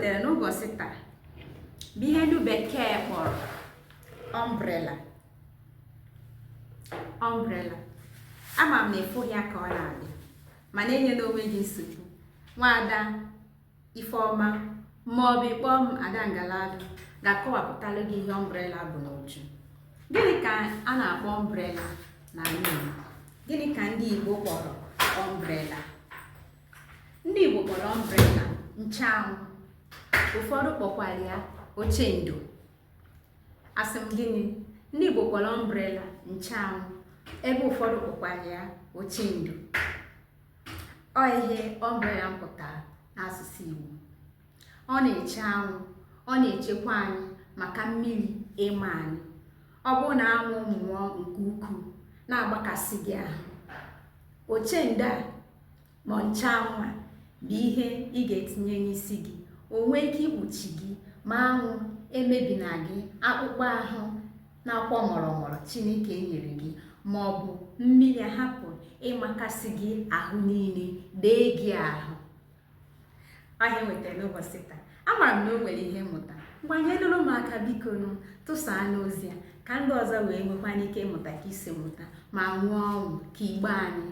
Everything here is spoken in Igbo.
wetara n'ụbọchị taa bụ ihe ndị bekee kpọrọ umbrella. Ama m na ịfụghị ya ka ọ na-adị, mana enye n'onwe gị nsogbu. Nwaada Ifeọma maọbụ ịkpọọ m Ada Ngaladu ga-akọwapụtalụ gị ihe umbrella bụ n'uju. Gịnị ka a na-akpọ umbrella n'ala Igbo? Gịnị ka ndị Igbo kpọrọ umbrella? Ndị Igbo kpọrọ umbrella nchanwụ, ụfọdụ kpọkwara ya oche ndo. Asị m gịnị? Ndị Igbo kpọrọ umbrella nchanwụ, ebe ụfọdụ kpọkwara ya oche ndo. Ọ ihe umbrella mpụtara n'asụsụ Igbo. Ọ na-eche anwụ, ọ na-echekwa anyị maka mmiri ịma anyị. Ọ bụrụ na anwụ mụọ nke ukwuu na-agbakasị gị ahụ, oche ndo a ma nchanwụ a bụ ihe ị ga-etinye n'isi gị. O nwee ike ikpuchi gị ma anwụ emebina gị akpụkpọ ahụ na-akwọ mọrọmọrọ Chineke nyere gị, ma ọ bụ mmiri ahapụ ịmakasị gị ahụ niile dee gị ahụ. Ahịa wetara n'ụbọchị taa. Amara m na o nwere ihe mmụta. Gbanyelụrụ m aka biko tụsaa n'ozi ya ka ndị ọzọ wee nwekwana ike ịmụta ka isi mụta ma nwụọ ọnwụ ka Igbo anyị